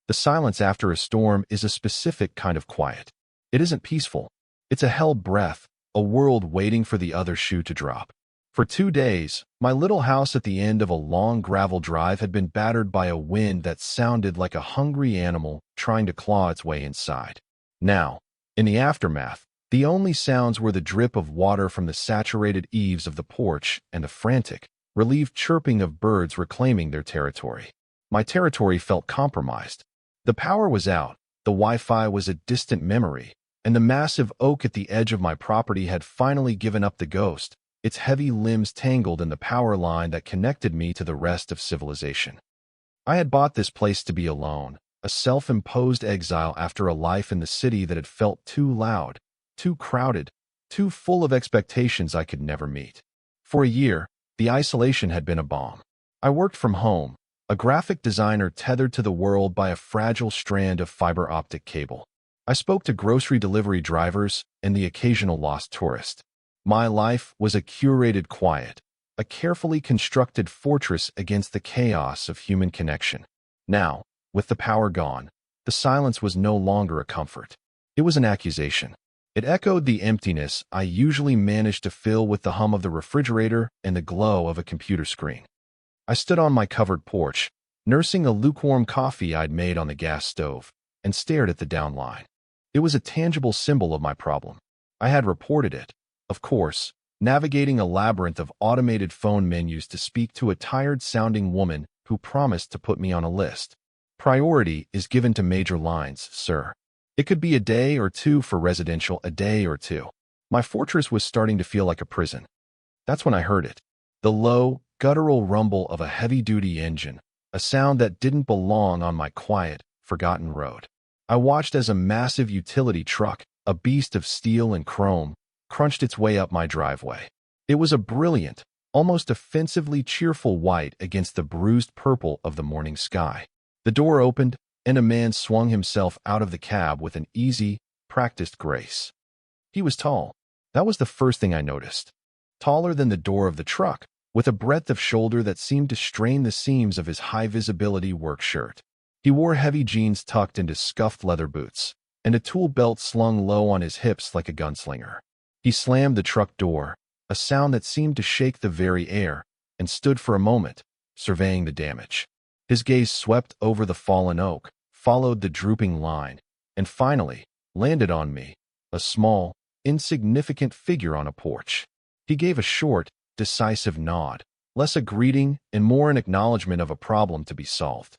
The silence after a storm is a specific kind of quiet. It isn't peaceful. It's a held breath, a world waiting for the other shoe to drop. For 2 days, my little house at the end of a long gravel drive had been battered by a wind that sounded like a hungry animal trying to claw its way inside. Now, in the aftermath, the only sounds were the drip of water from the saturated eaves of the porch and the frantic, relieved chirping of birds reclaiming their territory. My territory felt compromised. The power was out, the Wi-Fi was a distant memory, and the massive oak at the edge of my property had finally given up the ghost, its heavy limbs tangled in the power line that connected me to the rest of civilization. I had bought this place to be alone, a self-imposed exile after a life in the city that had felt too loud, too crowded, too full of expectations I could never meet. For a year, the isolation had been a balm. I worked from home, a graphic designer tethered to the world by a fragile strand of fiber optic cable. I spoke to grocery delivery drivers and the occasional lost tourist. My life was a curated quiet, a carefully constructed fortress against the chaos of human connection. Now, with the power gone, the silence was no longer a comfort. It was an accusation. It echoed the emptiness I usually managed to fill with the hum of the refrigerator and the glow of a computer screen. I stood on my covered porch, nursing a lukewarm coffee I'd made on the gas stove, and stared at the down line. It was a tangible symbol of my problem. I had reported it, of course, navigating a labyrinth of automated phone menus to speak to a tired-sounding woman who promised to put me on a list. Priority is given to major lines, sir. It could be a day or two for residential, a day or two. My fortress was starting to feel like a prison. That's when I heard it. The low, guttural rumble of a heavy-duty engine, a sound that didn't belong on my quiet, forgotten road. I watched as a massive utility truck, a beast of steel and chrome, crunched its way up my driveway. It was a brilliant, almost offensively cheerful white against the bruised purple of the morning sky. The door opened, and a man swung himself out of the cab with an easy, practiced grace. He was tall. That was the first thing I noticed. Taller than the door of the truck, with a breadth of shoulder that seemed to strain the seams of his high-visibility work shirt. He wore heavy jeans tucked into scuffed leather boots, and a tool belt slung low on his hips like a gunslinger. He slammed the truck door, a sound that seemed to shake the very air, and stood for a moment, surveying the damage. His gaze swept over the fallen oak, followed the drooping line, and finally landed on me, a small, insignificant figure on a porch. He gave a short, decisive nod, less a greeting and more an acknowledgement of a problem to be solved.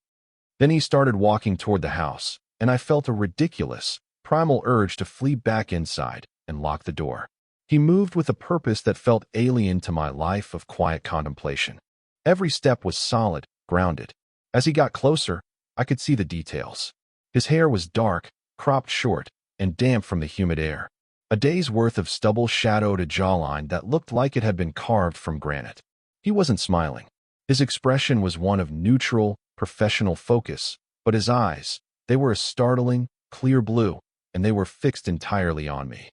Then he started walking toward the house, and I felt a ridiculous, primal urge to flee back inside and lock the door. He moved with a purpose that felt alien to my life of quiet contemplation. Every step was solid, grounded. As he got closer, I could see the details. His hair was dark, cropped short, and damp from the humid air. A day's worth of stubble shadowed a jawline that looked like it had been carved from granite. He wasn't smiling. His expression was one of neutral, professional focus, but his eyes, they were a startling, clear blue, and they were fixed entirely on me.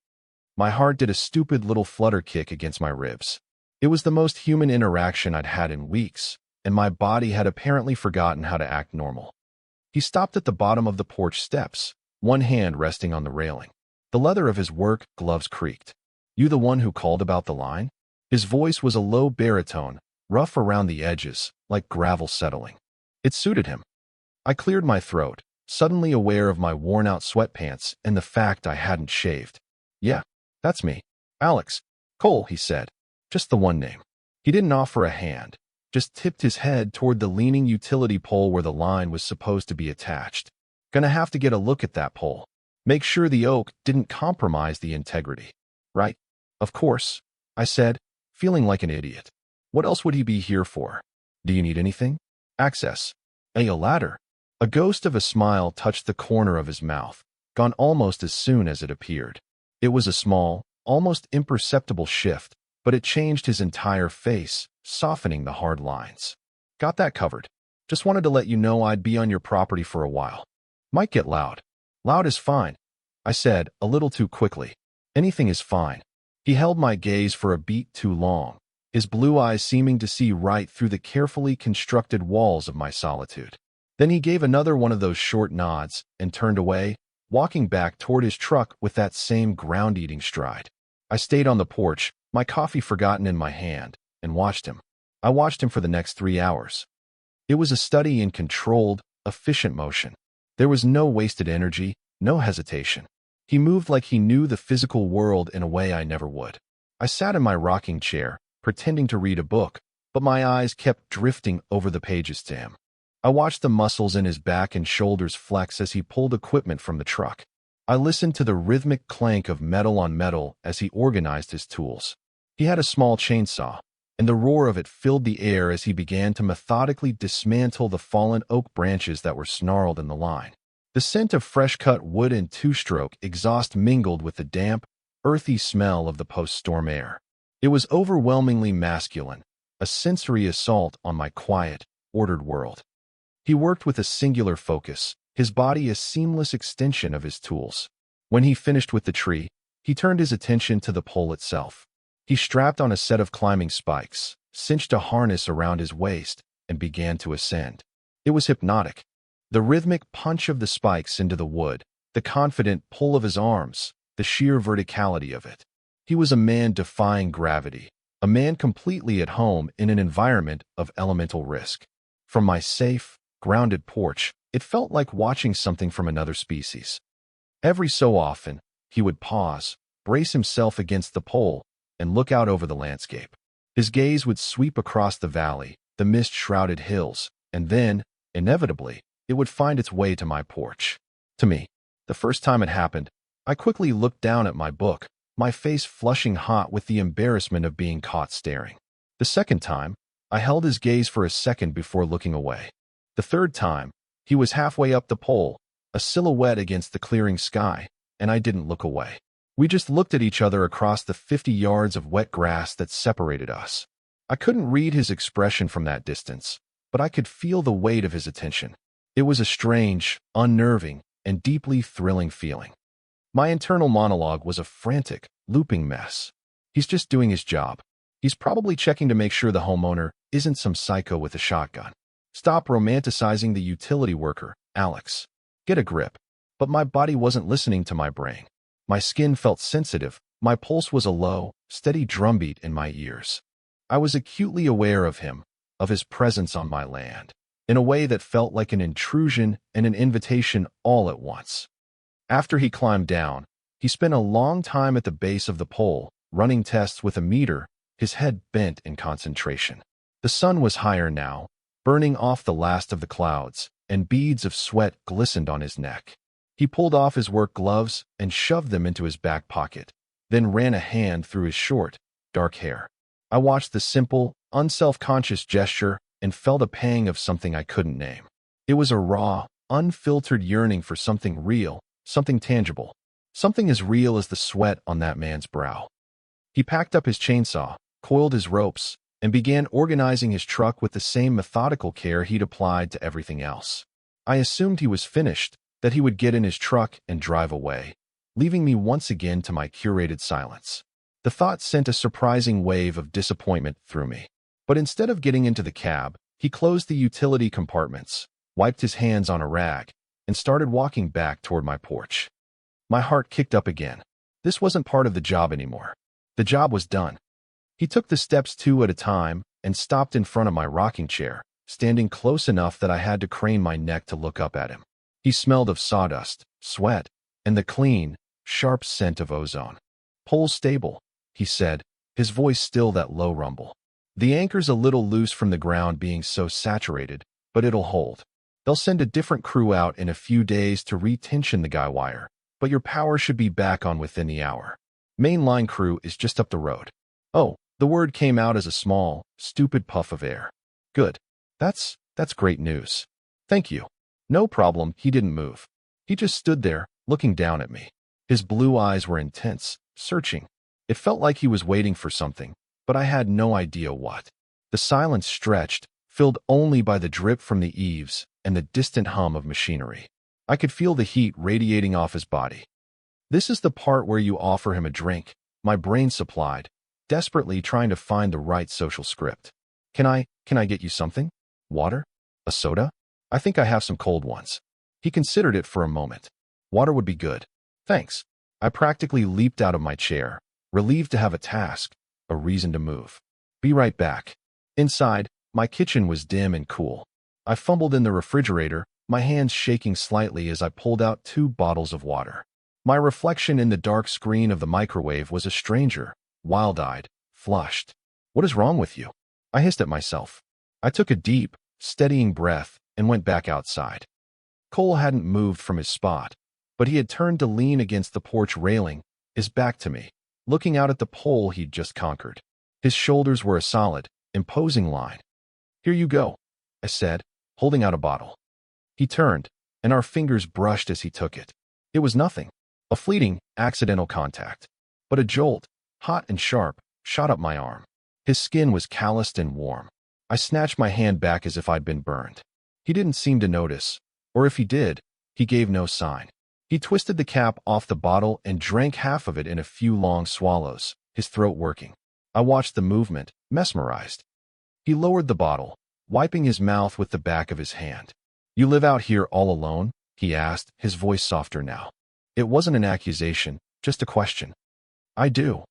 My heart did a stupid little flutter kick against my ribs. It was the most human interaction I'd had in weeks, and my body had apparently forgotten how to act normal. He stopped at the bottom of the porch steps, one hand resting on the railing. The leather of his work gloves creaked. "You the one who called about the line?" His voice was a low baritone, rough around the edges, like gravel settling. It suited him. I cleared my throat, suddenly aware of my worn-out sweatpants and the fact I hadn't shaved. "Yeah, that's me. Alex. Cole," he said. Just the one name. He didn't offer a hand, just tipped his head toward the leaning utility pole where the line was supposed to be attached. Gonna have to get a look at that pole. Make sure the oak didn't compromise the integrity. Right? Of course, I said, feeling like an idiot. What else would he be here for? Do you need anything? Access. A ladder. A ghost of a smile touched the corner of his mouth, gone almost as soon as it appeared. It was a small, almost imperceptible shift, but it changed his entire face, softening the hard lines. Got that covered. Just wanted to let you know I'd be on your property for a while. Might get loud. Loud is fine, I said, a little too quickly. Anything is fine. He held my gaze for a beat too long, his blue eyes seeming to see right through the carefully constructed walls of my solitude. Then he gave another one of those short nods and turned away, walking back toward his truck with that same ground-eating stride. I stayed on the porch, my coffee forgotten in my hand, and watched him. I watched him for the next 3 hours. It was a study in controlled, efficient motion. There was no wasted energy, no hesitation. He moved like he knew the physical world in a way I never would. I sat in my rocking chair, pretending to read a book, but my eyes kept drifting over the pages to him. I watched the muscles in his back and shoulders flex as he pulled equipment from the truck. I listened to the rhythmic clank of metal on metal as he organized his tools. He had a small chainsaw, and the roar of it filled the air as he began to methodically dismantle the fallen oak branches that were snarled in the line. The scent of fresh-cut wood and two-stroke exhaust mingled with the damp, earthy smell of the post-storm air. It was overwhelmingly masculine, a sensory assault on my quiet, ordered world. He worked with a singular focus, his body a seamless extension of his tools. When he finished with the tree, he turned his attention to the pole itself. He strapped on a set of climbing spikes, cinched a harness around his waist, and began to ascend. It was hypnotic. The rhythmic punch of the spikes into the wood, the confident pull of his arms, the sheer verticality of it. He was a man defying gravity, a man completely at home in an environment of elemental risk. From my safe, grounded porch, it felt like watching something from another species. Every so often, he would pause, brace himself against the pole, and look out over the landscape. His gaze would sweep across the valley, the mist-shrouded hills, and then, inevitably, it would find its way to my porch. To me, the first time it happened, I quickly looked down at my book, my face flushing hot with the embarrassment of being caught staring. The second time, I held his gaze for a second before looking away. The third time, he was halfway up the pole, a silhouette against the clearing sky, and I didn't look away. We just looked at each other across the 50 yards of wet grass that separated us. I couldn't read his expression from that distance, but I could feel the weight of his attention. It was a strange, unnerving, and deeply thrilling feeling. My internal monologue was a frantic, looping mess. He's just doing his job. He's probably checking to make sure the homeowner isn't some psycho with a shotgun. Stop romanticizing the utility worker, Alex. Get a grip. But my body wasn't listening to my brain. My skin felt sensitive. My pulse was a low, steady drumbeat in my ears. I was acutely aware of him, of his presence on my land, in a way that felt like an intrusion and an invitation all at once. After he climbed down, he spent a long time at the base of the pole, running tests with a meter, his head bent in concentration. The sun was higher now, burning off the last of the clouds, and beads of sweat glistened on his neck. He pulled off his work gloves and shoved them into his back pocket, then ran a hand through his short, dark hair. I watched the simple, unself-conscious gesture and felt a pang of something I couldn't name. It was a raw, unfiltered yearning for something real, something tangible, something as real as the sweat on that man's brow. He packed up his chainsaw, coiled his ropes, and began organizing his truck with the same methodical care he'd applied to everything else. I assumed he was finished, that he would get in his truck and drive away, leaving me once again to my curated silence. The thought sent a surprising wave of disappointment through me. But instead of getting into the cab, he closed the utility compartments, wiped his hands on a rag, and started walking back toward my porch. My heart kicked up again. This wasn't part of the job anymore. The job was done. He took the steps 2 at a time and stopped in front of my rocking chair, standing close enough that I had to crane my neck to look up at him. He smelled of sawdust, sweat, and the clean, sharp scent of ozone. "Pole's stable," he said, his voice still that low rumble. "The anchor's a little loose from the ground being so saturated, but it'll hold. They'll send a different crew out in a few days to re-tension the guy wire, but your power should be back on within the hour. Main line crew is just up the road." Oh, the word came out as a small, stupid puff of air. "Good. That's great news. Thank you." "No problem." He didn't move. He just stood there, looking down at me. His blue eyes were intense, searching. It felt like he was waiting for something, but I had no idea what. The silence stretched, filled only by the drip from the eaves and the distant hum of machinery. I could feel the heat radiating off his body. "This is the part where you offer him a drink," my brain supplied, desperately trying to find the right social script. Can I get you something? Water? A soda?" I think I have some cold ones. He considered it for a moment. Water would be good. Thanks. I practically leaped out of my chair, relieved to have a task, a reason to move. Be right back. Inside, my kitchen was dim and cool. I fumbled in the refrigerator, my hands shaking slightly as I pulled out 2 bottles of water. My reflection in the dark screen of the microwave was a stranger, wild-eyed, flushed. What is wrong with you? I hissed at myself. I took a deep, steadying breath and went back outside. Cole hadn't moved from his spot, but he had turned to lean against the porch railing, his back to me, looking out at the pole he'd just conquered. His shoulders were a solid, imposing line. Here you go, I said, holding out a bottle. He turned, and our fingers brushed as he took it. It was nothing, a fleeting, accidental contact. But a jolt, hot and sharp, shot up my arm. His skin was calloused and warm. I snatched my hand back as if I'd been burned. He didn't seem to notice, or if he did, he gave no sign. He twisted the cap off the bottle and drank half of it in a few long swallows, his throat working. I watched the movement, mesmerized. He lowered the bottle, wiping his mouth with the back of his hand. You live out here all alone? He asked, his voice softer now. It wasn't an accusation, just a question. I do,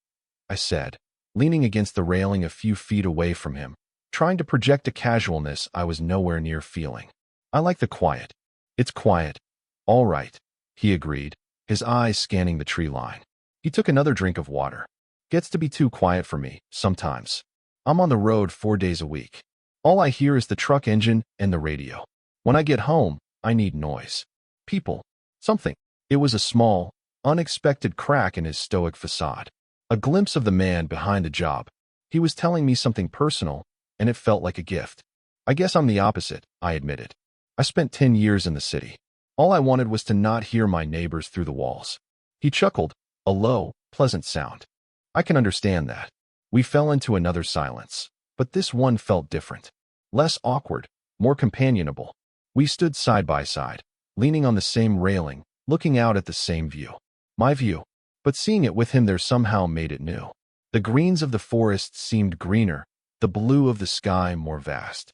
I said, leaning against the railing a few feet away from him, trying to project a casualness I was nowhere near feeling. I like the quiet. It's quiet. All right, he agreed, his eyes scanning the tree line. He took another drink of water. Gets to be too quiet for me, sometimes. I'm on the road 4 days a week. All I hear is the truck engine and the radio. When I get home, I need noise. People. Something. It was a small, unexpected crack in his stoic facade. A glimpse of the man behind the job. He was telling me something personal, and it felt like a gift. I guess I'm the opposite, I admitted. I spent 10 years in the city. All I wanted was to not hear my neighbors through the walls. He chuckled, a low, pleasant sound. I can understand that. We fell into another silence, but this one felt different. Less awkward, more companionable. We stood side by side, leaning on the same railing, looking out at the same view. My view. But seeing it with him there somehow made it new. The greens of the forest seemed greener, the blue of the sky more vast.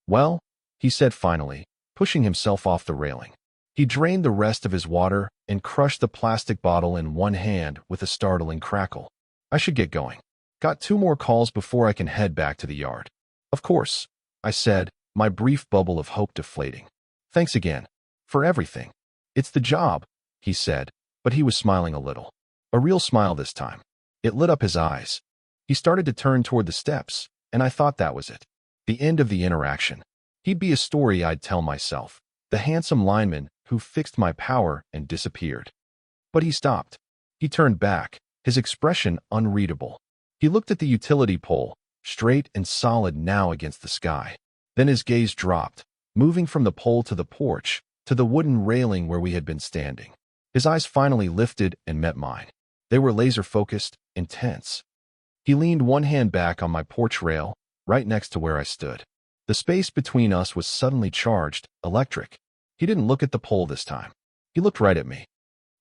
Well, he said finally, pushing himself off the railing. He drained the rest of his water and crushed the plastic bottle in one hand with a startling crackle. I should get going. Got 2 more calls before I can head back to the yard. Of course, I said, my brief bubble of hope deflating. Thanks again. For everything. It's the job, he said, but he was smiling a little. A real smile this time. It lit up his eyes. He started to turn toward the steps, and I thought that was it. The end of the interaction. He'd be a story I'd tell myself. The handsome lineman who fixed my power and disappeared. But he stopped. He turned back, his expression unreadable. He looked at the utility pole, straight and solid now against the sky. Then his gaze dropped, moving from the pole to the porch, to the wooden railing where we had been standing. His eyes finally lifted and met mine. They were laser-focused, intense. He leaned one hand back on my porch rail, right next to where I stood. The space between us was suddenly charged, electric. He didn't look at the pole this time. He looked right at me.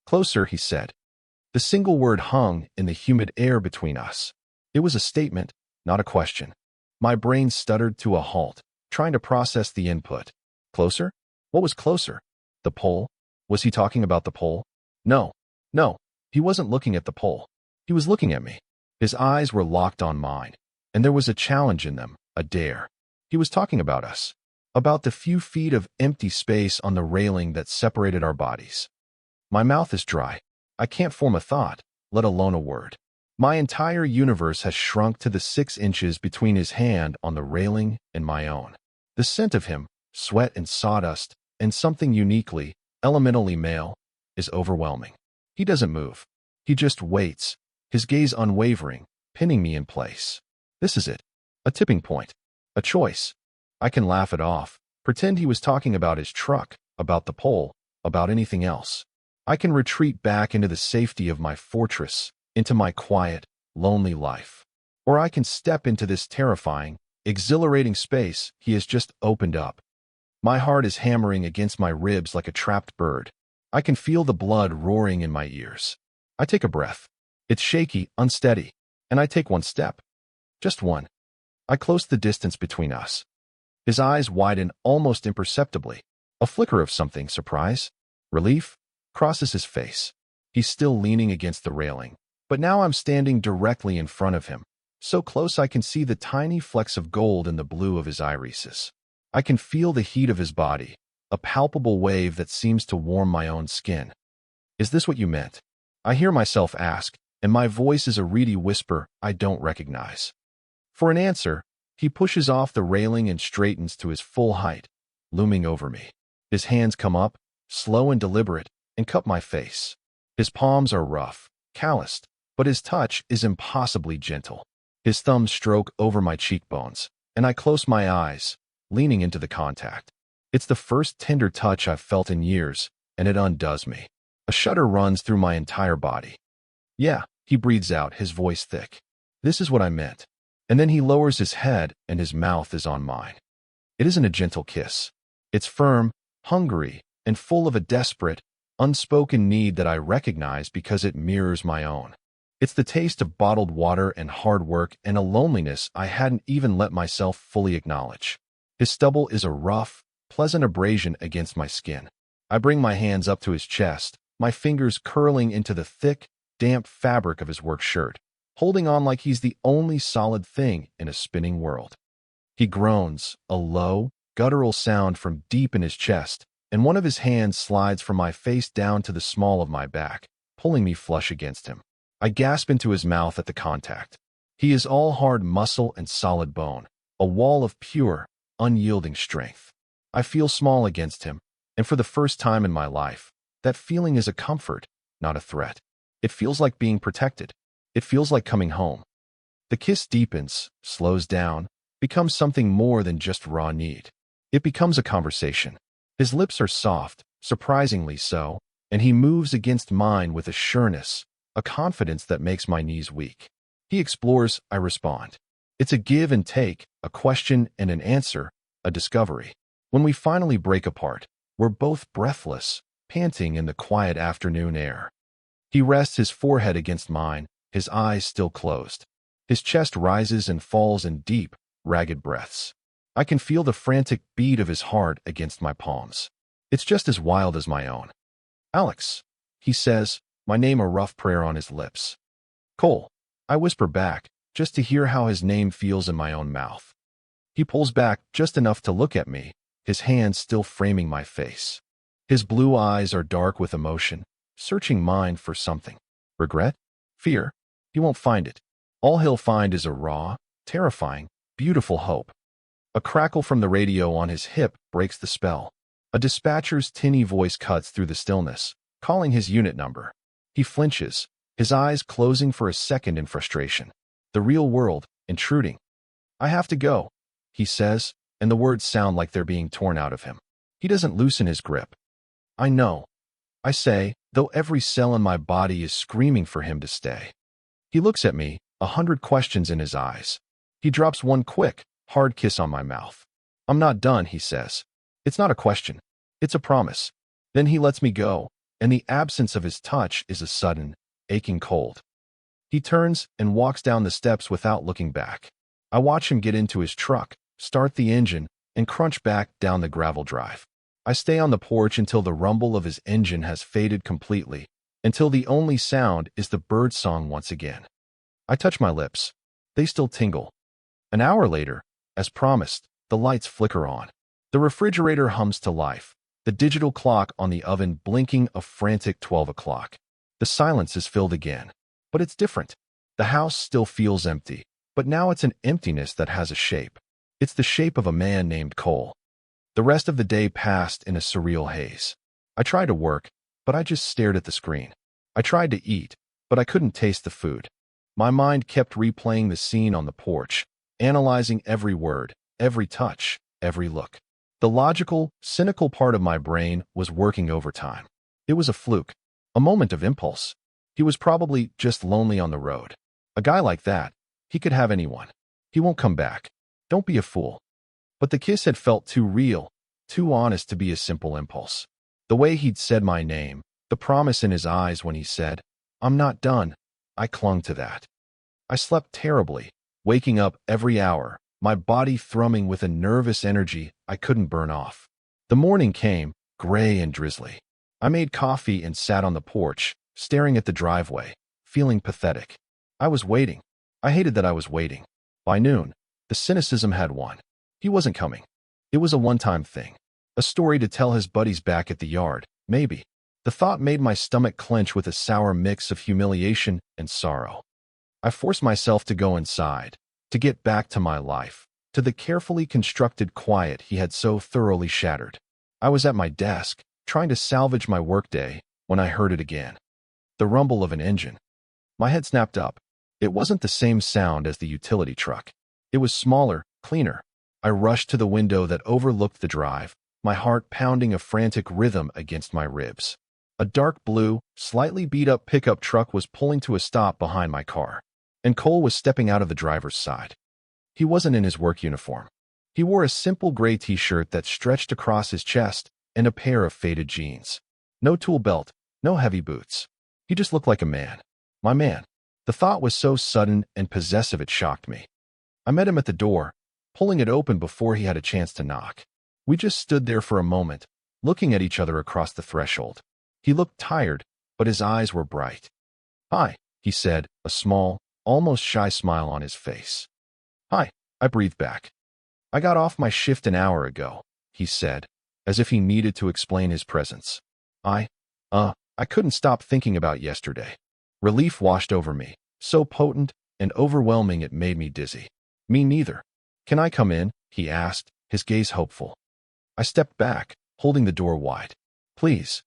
Closer, he said. The single word hung in the humid air between us. It was a statement, not a question. My brain stuttered to a halt, trying to process the input. Closer? What was closer? The pole? Was he talking about the pole? No. He wasn't looking at the pole. He was looking at me. His eyes were locked on mine, and there was a challenge in them, a dare. He was talking about us, about the few feet of empty space on the railing that separated our bodies. My mouth is dry. I can't form a thought, let alone a word. My entire universe has shrunk to the 6 inches between his hand on the railing and my own. The scent of him, sweat and sawdust, and something uniquely, elementally male, is overwhelming. He doesn't move. He just waits, his gaze unwavering, pinning me in place. This is it. A tipping point. A choice. I can laugh it off, pretend he was talking about his truck, about the pole, about anything else. I can retreat back into the safety of my fortress, into my quiet, lonely life. Or I can step into this terrifying, exhilarating space he has just opened up. My heart is hammering against my ribs like a trapped bird. I can feel the blood roaring in my ears. I take a breath. It's shaky, unsteady, and I take one step. Just one. I close the distance between us. His eyes widen almost imperceptibly. A flicker of something, surprise, relief, crosses his face. He's still leaning against the railing, but now I'm standing directly in front of him, so close I can see the tiny flecks of gold in the blue of his irises. I can feel the heat of his body, a palpable wave that seems to warm my own skin. Is this what you meant? I hear myself ask, and my voice is a reedy whisper I don't recognize. For an answer, he pushes off the railing and straightens to his full height, looming over me. His hands come up, slow and deliberate, and cup my face. His palms are rough, calloused, but his touch is impossibly gentle. His thumbs stroke over my cheekbones, and I close my eyes, leaning into the contact. It's the first tender touch I've felt in years, and it undoes me. A shudder runs through my entire body. Yeah, he breathes out, his voice thick. This is what I meant. And then he lowers his head, and his mouth is on mine. It isn't a gentle kiss. It's firm, hungry, and full of a desperate, unspoken need that I recognize because it mirrors my own. It's the taste of bottled water and hard work and a loneliness I hadn't even let myself fully acknowledge. His stubble is a rough, pleasant abrasion against my skin. I bring my hands up to his chest, my fingers curling into the thick, damp fabric of his work shirt, holding on like he's the only solid thing in a spinning world. He groans, a low, guttural sound from deep in his chest, and one of his hands slides from my face down to the small of my back, pulling me flush against him. I gasp into his mouth at the contact. He is all hard muscle and solid bone, a wall of pure, unyielding strength. I feel small against him, and for the first time in my life, that feeling is a comfort, not a threat. It feels like being protected. It feels like coming home. The kiss deepens, slows down, becomes something more than just raw need. It becomes a conversation. His lips are soft, surprisingly so, and he moves against mine with a sureness, a confidence that makes my knees weak. He explores, I respond. It's a give and take, a question and an answer, a discovery. When we finally break apart, we're both breathless, panting in the quiet afternoon air. He rests his forehead against mine, his eyes still closed. His chest rises and falls in deep, ragged breaths. I can feel the frantic beat of his heart against my palms. It's just as wild as my own. Alex, he says, my name a rough prayer on his lips. Cole, I whisper back, just to hear how his name feels in my own mouth. He pulls back just enough to look at me, his hands still framing my face. His blue eyes are dark with emotion, searching mine for something. Regret? Fear? He won't find it. All he'll find is a raw, terrifying, beautiful hope. A crackle from the radio on his hip breaks the spell. A dispatcher's tinny voice cuts through the stillness, calling his unit number. He flinches, his eyes closing for a second in frustration. The real world, intruding. I have to go, he says, and the words sound like they're being torn out of him. He doesn't loosen his grip. I know, I say, though every cell in my body is screaming for him to stay. He looks at me, 100 questions in his eyes. He drops one quick, hard kiss on my mouth. I'm not done, he says. It's not a question. It's a promise. Then he lets me go, and the absence of his touch is a sudden, aching cold. He turns and walks down the steps without looking back. I watch him get into his truck, start the engine, and crunch back down the gravel drive. I stay on the porch until the rumble of his engine has faded completely, until the only sound is the bird song once again. I touch my lips. They still tingle. An hour later, as promised, the lights flicker on. The refrigerator hums to life, the digital clock on the oven blinking a frantic 12 o'clock. The silence is filled again, but it's different. The house still feels empty, but now it's an emptiness that has a shape. It's the shape of a man named Cole. The rest of the day passed in a surreal haze. I tried to work, but I just stared at the screen. I tried to eat, but I couldn't taste the food. My mind kept replaying the scene on the porch, analyzing every word, every touch, every look. The logical, cynical part of my brain was working overtime. It was a fluke, a moment of impulse. He was probably just lonely on the road. A guy like that, he could have anyone. He won't come back. Don't be a fool. But the kiss had felt too real, too honest to be a simple impulse. The way he'd said my name, the promise in his eyes when he said, I'm not done, I clung to that. I slept terribly, waking up every hour, my body thrumming with a nervous energy I couldn't burn off. The morning came, gray and drizzly. I made coffee and sat on the porch, staring at the driveway, feeling pathetic. I was waiting. I hated that I was waiting. By noon, the cynicism had won. He wasn't coming. It was a one-time thing. A story to tell his buddies back at the yard, maybe. The thought made my stomach clench with a sour mix of humiliation and sorrow. I forced myself to go inside, to get back to my life, to the carefully constructed quiet he had so thoroughly shattered. I was at my desk, trying to salvage my workday, when I heard it again. The rumble of an engine. My head snapped up. It wasn't the same sound as the utility truck. It was smaller, cleaner. I rushed to the window that overlooked the drive, my heart pounding a frantic rhythm against my ribs. A dark blue, slightly beat-up pickup truck was pulling to a stop behind my car, and Cole was stepping out of the driver's side. He wasn't in his work uniform. He wore a simple gray t-shirt that stretched across his chest and a pair of faded jeans. No tool belt, no heavy boots. He just looked like a man. My man. The thought was so sudden and possessive it shocked me. I met him at the door, pulling it open before he had a chance to knock. We just stood there for a moment, looking at each other across the threshold. He looked tired, but his eyes were bright. "Hi," he said, a small, almost shy smile on his face. "Hi," I breathed back. "I got off my shift an hour ago," he said, as if he needed to explain his presence. I couldn't stop thinking about yesterday. Relief washed over me, so potent and overwhelming it made me dizzy. "Me neither." "Can I come in?" he asked, his gaze hopeful. I stepped back, holding the door wide. "Please."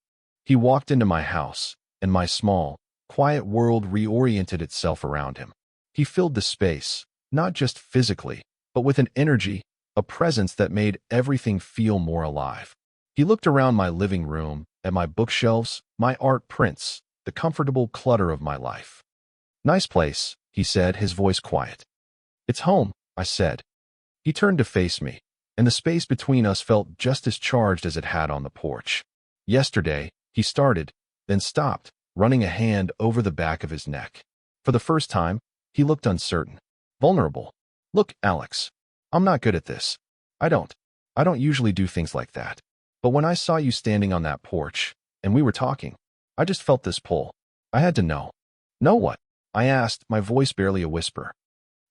He walked into my house, and my small, quiet world reoriented itself around him. He filled the space, not just physically, but with an energy, a presence that made everything feel more alive. He looked around my living room, at my bookshelves, my art prints, the comfortable clutter of my life. "Nice place," he said, his voice quiet. "It's home," I said. He turned to face me, and the space between us felt just as charged as it had on the porch. "Yesterday," he started, then stopped, running a hand over the back of his neck. For the first time, he looked uncertain, vulnerable. "Look, Alex, I'm not good at this. I don't usually do things like that. But when I saw you standing on that porch, and we were talking, I just felt this pull. I had to know." "Know what?" I asked, my voice barely a whisper.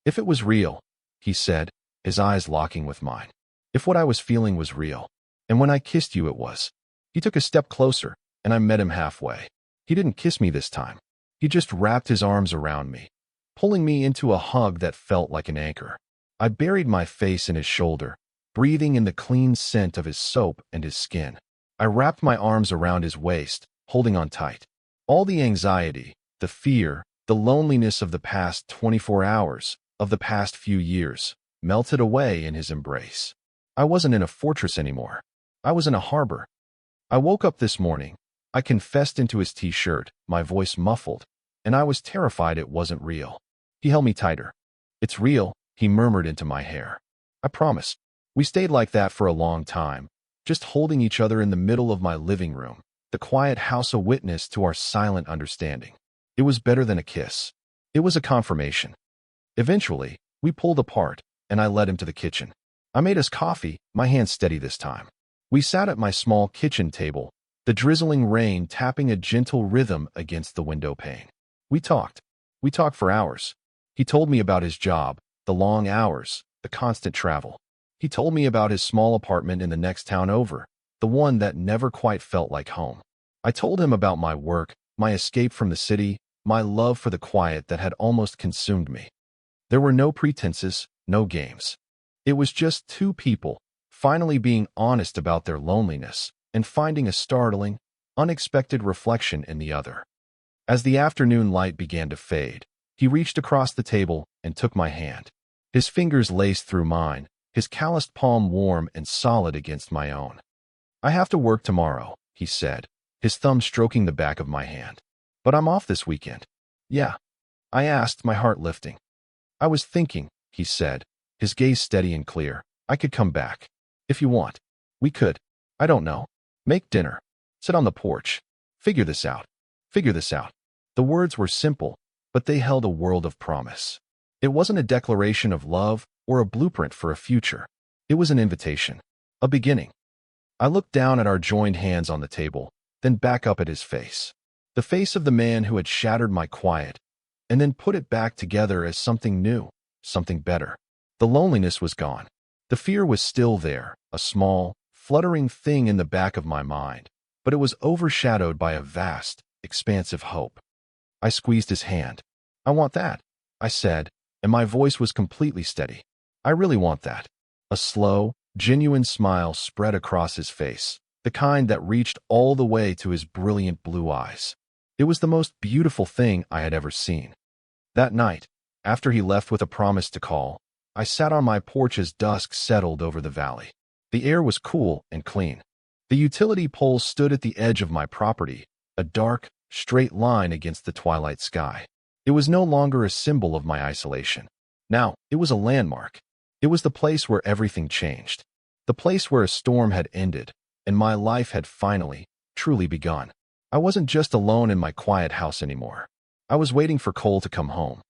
"If it was real," he said, his eyes locking with mine. "If what I was feeling was real. And when I kissed you it was." He took a step closer, and I met him halfway. He didn't kiss me this time. He just wrapped his arms around me, pulling me into a hug that felt like an anchor. I buried my face in his shoulder, breathing in the clean scent of his soap and his skin. I wrapped my arms around his waist, holding on tight. All the anxiety, the fear, the loneliness of the past 24 hours, of the past few years, melted away in his embrace. I wasn't in a fortress anymore. I was in a harbor. I woke up this morning. I confessed into his t-shirt, my voice muffled, and I was terrified it wasn't real. He held me tighter. "It's real," he murmured into my hair. "I promise." We stayed like that for a long time, just holding each other in the middle of my living room, the quiet house a witness to our silent understanding. It was better than a kiss. It was a confirmation. Eventually, we pulled apart, and I led him to the kitchen. I made us coffee, my hand steady this time. We sat at my small kitchen table, the drizzling rain tapping a gentle rhythm against the window pane. We talked. We talked for hours. He told me about his job, the long hours, the constant travel. He told me about his small apartment in the next town over, the one that never quite felt like home. I told him about my work, my escape from the city, my love for the quiet that had almost consumed me. There were no pretenses, no games. It was just two people, finally being honest about their loneliness and finding a startling, unexpected reflection in the other. As the afternoon light began to fade, he reached across the table and took my hand. His fingers laced through mine, his calloused palm warm and solid against my own. "I have to work tomorrow," he said, his thumb stroking the back of my hand. "But I'm off this weekend." "Yeah?" I asked, my heart lifting. "I was thinking," he said, his gaze steady and clear. "I could come back. If you want. We could. I don't know. Make dinner. Sit on the porch. Figure this out. Figure this out." The words were simple, but they held a world of promise. It wasn't a declaration of love, or a blueprint for a future. It was an invitation, a beginning. I looked down at our joined hands on the table, then back up at his face. The face of the man who had shattered my quiet, and then put it back together as something new, something better. The loneliness was gone. The fear was still there, a small, fluttering thing in the back of my mind, but it was overshadowed by a vast, expansive hope. I squeezed his hand. "I want that," I said, and my voice was completely steady. "I really want that." A slow, genuine smile spread across his face, the kind that reached all the way to his brilliant blue eyes. It was the most beautiful thing I had ever seen. That night, after he left with a promise to call, I sat on my porch as dusk settled over the valley. The air was cool and clean. The utility pole stood at the edge of my property, a dark, straight line against the twilight sky. It was no longer a symbol of my isolation. Now, it was a landmark. It was the place where everything changed. The place where a storm had ended, and my life had finally, truly begun. I wasn't just alone in my quiet house anymore. I was waiting for Cole to come home.